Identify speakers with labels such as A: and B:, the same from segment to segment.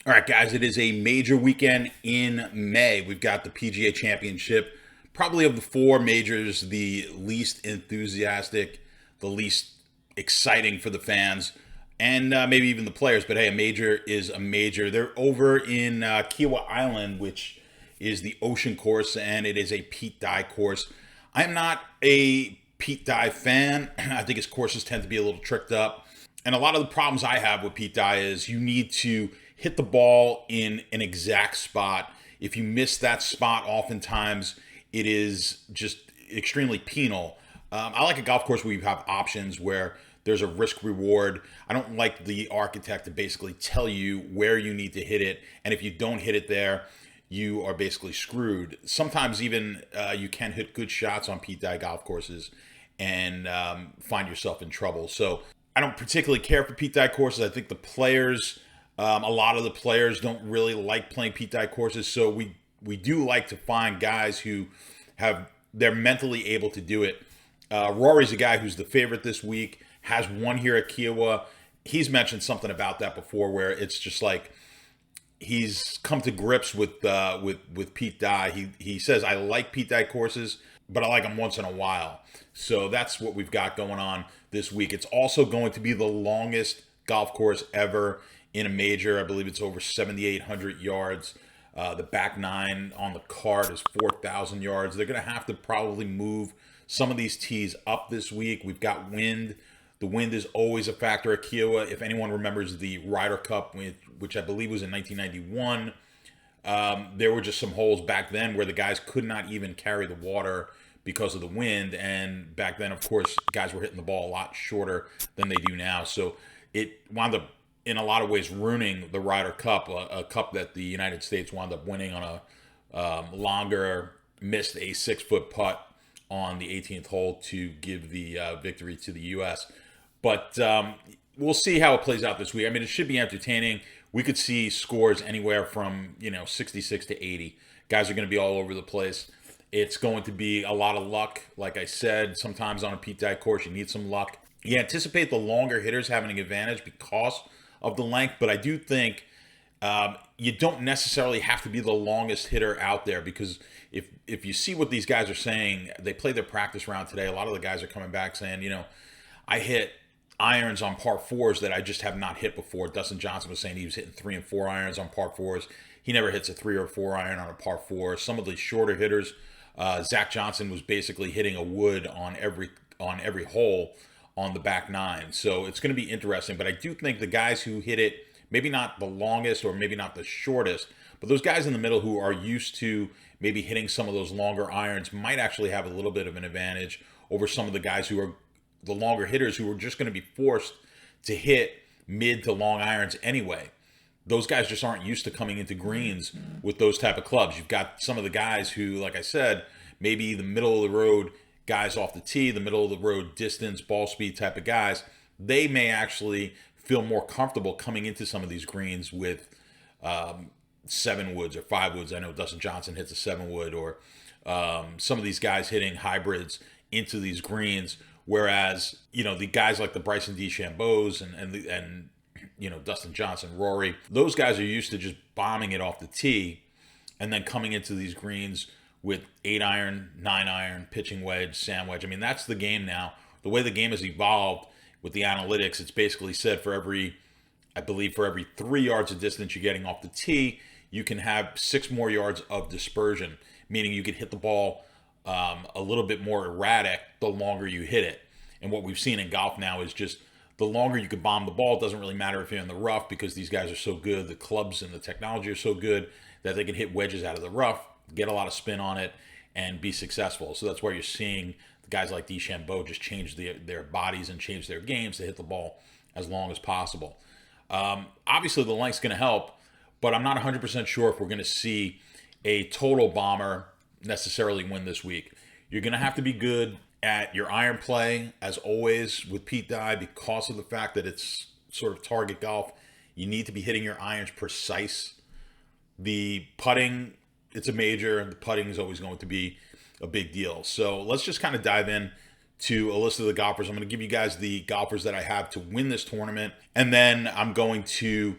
A: All right, guys, it is a major weekend in May. We've got the PGA Championship, probably of the four majors, the least enthusiastic, the least exciting for the fans, and maybe even the players. But hey, a major is a major. They're over in Kiawah Island, which is the ocean course, and it is a Pete Dye course. I'm not a Pete Dye fan. I think his courses tend to be a little tricked up. And a lot of the problems I have with Pete Dye is you need to hit the ball in an exact spot. If you miss that spot, oftentimes it is just extremely penal. I like a golf course where you have options where there's a risk reward. I don't like the architect to basically tell you where you need to hit it. And if you don't hit it there, you are basically screwed. Sometimes even you can hit good shots on Pete Dye golf courses and find yourself in trouble. So I don't particularly care for Pete Dye courses. I think the players, a lot of the players don't really like playing Pete Dye courses. So we do like to find guys who they're mentally able to do it. Rory's a guy who's the favorite this week, has won here at Kiawah. He's mentioned something about that before, where it's just like he's come to grips with Pete Dye. He says, I like Pete Dye courses, but I like them once in a while. So that's what we've got going on this week. It's also going to be the longest golf course ever in a major. I believe it's over 7,800 yards. The back nine on the card is 4,000 yards. They're going to have to probably move some of these tees up this week. We've got wind. The wind is always a factor at Kiawah. If anyone remembers the Ryder Cup, which I believe was in 1991, there were just some holes back then where the guys could not even carry the water because of the wind. And back then, of course, guys were hitting the ball a lot shorter than they do now. So it wound up, in a lot of ways, ruining the Ryder Cup, a cup that the United States wound up winning on a longer, missed a 6-foot putt on the 18th hole to give the victory to the U.S. But we'll see how it plays out this week. I mean, it should be entertaining. We could see scores anywhere from 66 to 80. Guys are going to be all over the place. It's going to be a lot of luck. Like I said, sometimes on a Pete Dye course, you need some luck. You anticipate the longer hitters having an advantage because of the length, but I do think you don't necessarily have to be the longest hitter out there, because if you see what these guys are saying, they played their practice round today. A lot of the guys are coming back saying, I hit irons on par fours that I just have not hit before. Dustin Johnson was saying he was hitting 3 and 4 irons on par fours. He never hits a 3 or 4 iron on a par four. Some of the shorter hitters, Zach Johnson was basically hitting a wood on every hole on the back nine. So it's going to be interesting. But I do think the guys who hit it, maybe not the longest or maybe not the shortest, but those guys in the middle who are used to maybe hitting some of those longer irons might actually have a little bit of an advantage over some of the guys who are the longer hitters, who are just going to be forced to hit mid to long irons anyway. Those guys just aren't used to coming into greens with those type of clubs. You've got some of the guys who, like I said, maybe the middle of the road guys off the tee, the middle of the road distance, ball speed type of guys. They may actually feel more comfortable coming into some of these greens with 7 woods or 5 woods. I know Dustin Johnson hits a 7 wood, or some of these guys hitting hybrids into these greens. Whereas, the guys like the Bryson DeChambeaus and Dustin Johnson, Rory, those guys are used to just bombing it off the tee and then coming into these greens with 8 iron, 9 iron, pitching wedge, sand wedge. I mean, that's the game now. The way the game has evolved with the analytics, it's basically said for every 3 yards of distance you're getting off the tee, you can have 6 more yards of dispersion, meaning you could hit the ball a little bit more erratic the longer you hit it. And what we've seen in golf now is just the longer you can bomb the ball, it doesn't really matter if you're in the rough, because these guys are so good. The clubs and the technology are so good that they can hit wedges out of the rough, get a lot of spin on it, and be successful. So that's why you're seeing the guys like DeChambeau just change their bodies and change their games to hit the ball as long as possible. Obviously, the length's going to help, but I'm not 100% sure if we're going to see a total bomber necessarily win this week. You're going to have to be good at your iron play, as always, with Pete Dye, because of the fact that it's sort of target golf. You need to be hitting your irons precise. The putting, it's a major. The putting is always going to be a big deal. So let's just kind of dive in to a list of the golfers. I'm going to give you guys the golfers that I have to win this tournament, and then I'm going to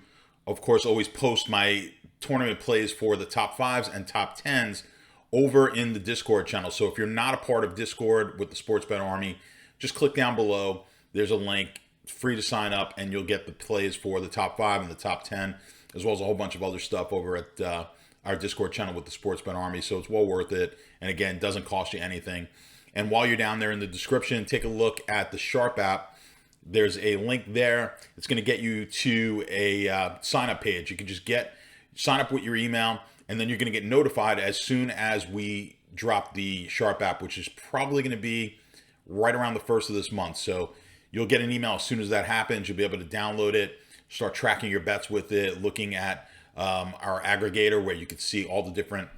A: of course, always post my tournament plays for the top fives and top tens over in the Discord channel. So if you're not a part of Discord with the Sports Bet Army, just click down below. There's a link. It's free to sign up, and you'll get the plays for the top 5 and the top 10, as well as a whole bunch of other stuff over at our Discord channel with the Sports Bet Army. So it's well worth it. And again, doesn't cost you anything. And while you're down there in the description, take a look at the Sharp app. There's a link there. It's going to get you to a sign-up page. You can just sign up with your email, and then you're going to get notified as soon as we drop the Sharp app, which is probably going to be right around the 1st of this month. So you'll get an email as soon as that happens. You'll be able to download it, start tracking your bets with it, looking at our aggregator where you can see all the different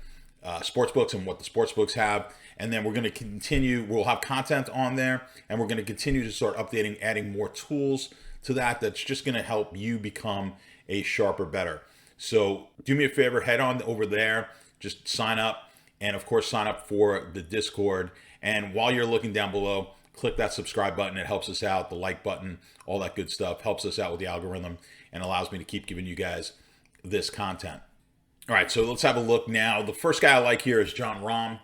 A: sports books and what the sports books have. And then we're going to continue. We'll have content on there, and we're going to continue to start updating, adding more tools to that. That's just going to help you become a sharper bettor. So do me a favor, head on over there, just sign up, and of course sign up for the Discord. And while you're looking down below, click that subscribe button. It helps us out. The like button, all that good stuff, helps us out with the algorithm and allows me to keep giving you guys this content. All right, so let's have a look now. The first guy I like here is Jon Rahm.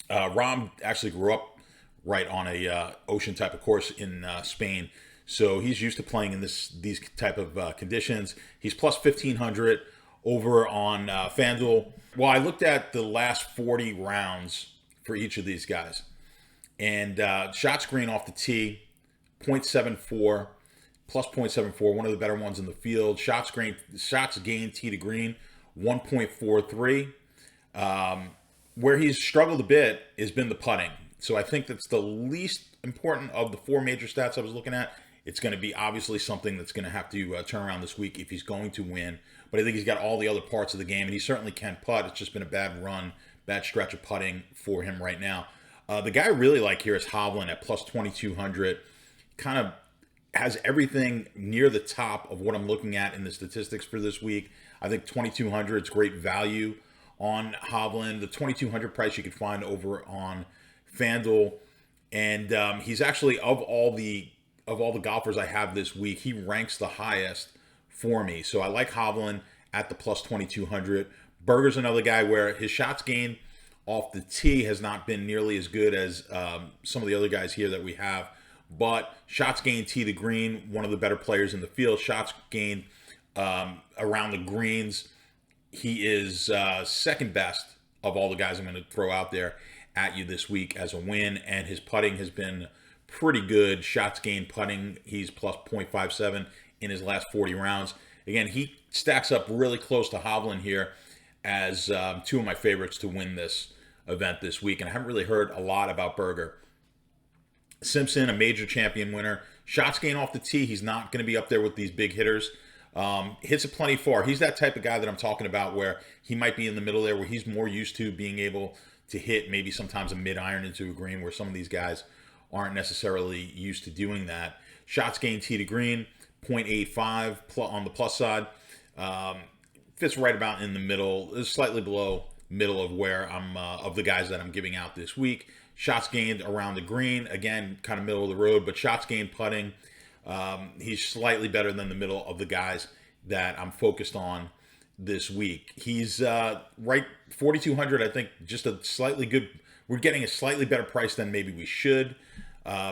A: Rahm actually grew up right on a ocean type of course in Spain, so he's used to playing in these type of conditions. He's plus 1,500 over on FanDuel. Well, I looked at the last 40 rounds for each of these guys, and shots green off the tee, 0.74, plus 0.74, one of the better ones in the field. Shots gained tee to green, 1.43. Where he's struggled a bit has been the putting. So I think that's the least important of the 4 major stats I was looking at. It's going to be obviously something that's going to have to turn around this week if he's going to win. But I think he's got all the other parts of the game, and he certainly can putt. It's just been a bad stretch of putting for him right now. The guy I really like here is Hovland at plus 2,200. Kind of has everything near the top of what I'm looking at in the statistics for this week. I think 2,200 is great value on Hovland. The 2,200 price you could find over on FanDuel, and he's actually of all the golfers I have this week, he ranks the highest for me. So I like Hovland at the plus 2,200. Berger's another guy where his shots gained off the tee has not been nearly as good as some of the other guys here that we have, but shots gained tee to green, one of the better players in the field. Shots gained around the greens, he is second best of all the guys I'm going to throw out there at you this week as a win, and his putting has been pretty good. Shots gained putting, he's plus 0.57 in his last 40 rounds. Again, he stacks up really close to Hovland here as 2 of my favorites to win this event this week, and I haven't really heard a lot about Berger. Simpson, a major champion winner. Shots gained off the tee, he's not going to be up there with these big hitters. Hits it plenty far. He's that type of guy that I'm talking about where he might be in the middle there, where he's more used to being able to hit maybe sometimes a mid-iron into a green, where some of these guys aren't necessarily used to doing that. Shots gained tee to green, 0.85 on the plus side. Fits right about in the middle, slightly below middle of where I'm of the guys that I'm giving out this week. Shots gained around the green, again, kind of middle of the road, but shots gained putting, he's slightly better than the middle of the guys that I'm focused on this week. He's right 4,200. I think just a slightly good. We're getting a slightly better price than maybe we should.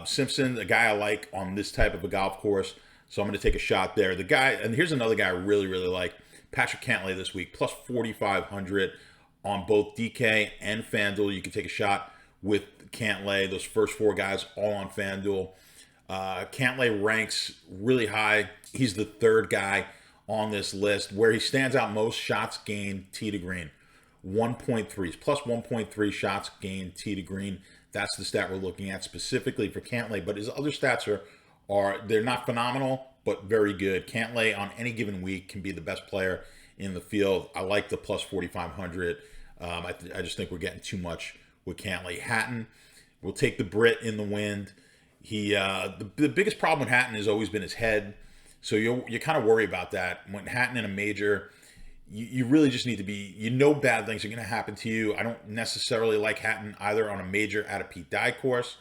A: Simpson, a guy I like on this type of a golf course, so I'm going to take a shot there. The guy, and here's another guy I really like, Patrick Cantley this week, plus 4,500 on both DK and FanDuel. You can take a shot with Cantley. Those first 4 guys all on FanDuel. Cantley ranks really high. He's the 3rd guy on this list. Where he stands out most, shots gained tee to green, 1.3, plus 1.3 shots gained tee to green. That's the stat we're looking at specifically for Cantley, but his other stats are they're not phenomenal, but very good. Cantley on any given week can be the best player in the field. I like the plus 4,500. I just think we're getting too much with Cantley. Hatton will take the Brit in the wind. He the biggest problem with Hatton has always been his head, so you kind of worry about that. When Hatton in a major, you really just need to be, bad things are going to happen to you. I don't necessarily like Hatton either on a major at a Pete Dye course,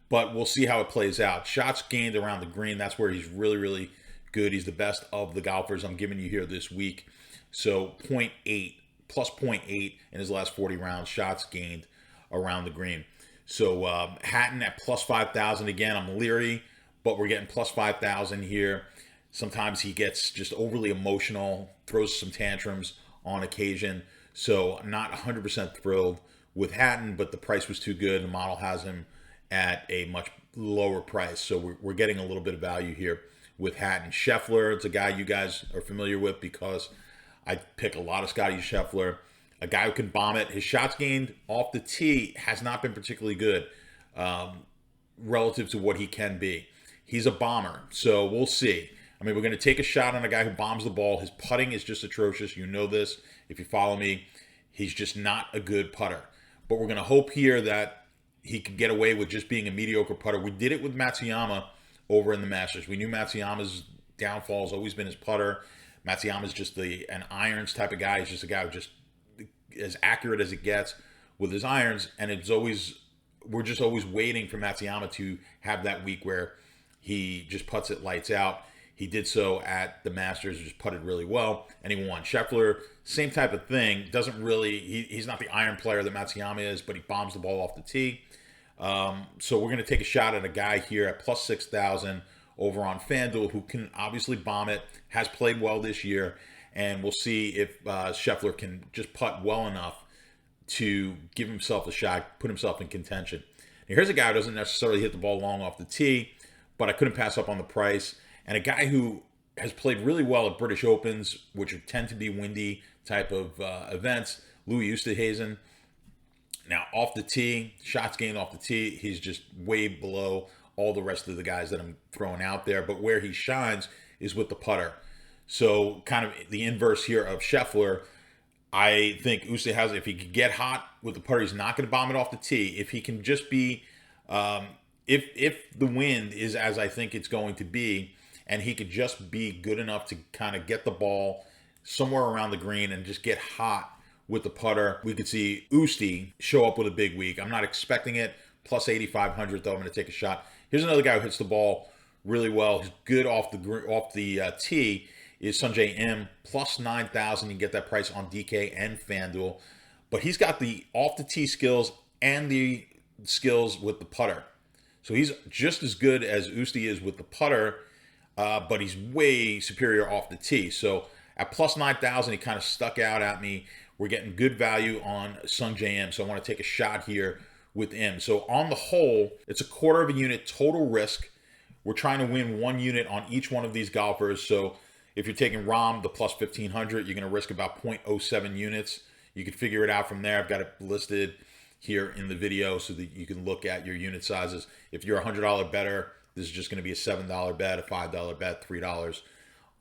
A: but we'll see how it plays out. Shots gained around the green, that's where he's really good. He's the best of the golfers I'm giving you here this week. So plus 0.8 in his last 40 rounds, shots gained around the green. So Hatton at plus 5,000 again. I'm leery, but we're getting plus 5,000 here. Sometimes he gets just overly emotional, throws some tantrums on occasion. So I'm not 100% thrilled with Hatton, but the price was too good. The model has him at a much lower price. So we're getting a little bit of value here with Hatton. Scheffler, it's a guy you guys are familiar with because I pick a lot of Scotty Scheffler. A guy who can bomb it. His shots gained off the tee has not been particularly good relative to what he can be. He's a bomber, so we'll see. I mean, we're going to take a shot on a guy who bombs the ball. His putting is just atrocious. You know this. If you follow me, he's just not a good putter. But we're going to hope here that he could get away with just being a mediocre putter. We did it with Matsuyama over in the Masters. We knew Matsuyama's downfall has always been his putter. Matsuyama's just an irons type of guy. He's just a guy who just as accurate as it gets with his irons. And we're just always waiting for Matsuyama to have that week where he just puts it lights out. He did so at the Masters, just putted really well, and he won. Scheffler, same type of thing. Doesn't really, he's not the iron player that Matsuyama is, but he bombs the ball off the tee. So we're going to take a shot at a guy here at plus 6,000 over on FanDuel who can obviously bomb it, has played well this year, and we'll see if Scheffler can just putt well enough to give himself a shot, put himself in contention. Now, here's a guy who doesn't necessarily hit the ball long off the tee, but I couldn't pass up on the price. And a guy who has played really well at British Opens, which tend to be windy type of events, Louis Oosthuizen. Now, off the tee, shots gained off the tee, he's just way below all the rest of the guys that I'm throwing out there. But where he shines is with the putter. So kind of the inverse here of Scheffler. I think Oosthuizen, if he could get hot with the putter, he's not going to bomb it off the tee. If he can just be, if the wind is as I think it's going to be, and he could just be good enough to kind of get the ball somewhere around the green and just get hot with the putter, we could see Oosty show up with a big week. I'm not expecting it. Plus 8,500 though. I'm going to take a shot. Here's another guy who hits the ball really well. He's good off the tee. Is Sungjae Im, plus 9,000. You can get that price on DK and FanDuel. But he's got the off the tee skills and the skills with the putter. So he's just as good as Oosty is with the putter. But he's way superior off the tee. So at plus 9,000, he kind of stuck out at me. We're getting good value on Sungjae Im. So I want to take a shot here with Im. So on the whole, it's a quarter of a unit total risk. We're trying to win 1 unit on each one of these golfers. So if you're taking Rahm, the plus 1,500, you're going to risk about 0.07 units. You can figure it out from there. I've got it listed here in the video so that you can look at your unit sizes. If you're a $100 bettor, this is just going to be a $7 bet, a $5 bet, $3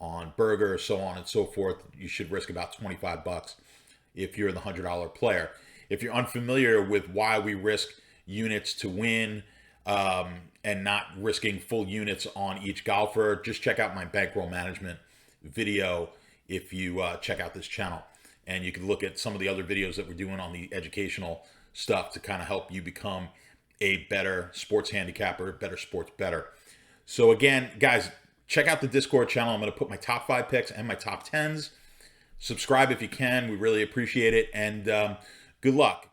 A: on Burger, so on and so forth. You should risk about 25 bucks if you're the $100 player. If you're unfamiliar with why we risk units to win and not risking full units on each golfer, just check out my bankroll management video if you check out this channel. And you can look at some of the other videos that we're doing on the educational stuff to kind of help you become a better sports handicapper, better sports bettor. So again, guys, check out the Discord channel. I'm going to put my top 5 picks and my top 10s. Subscribe if you can. We really appreciate it. And good luck.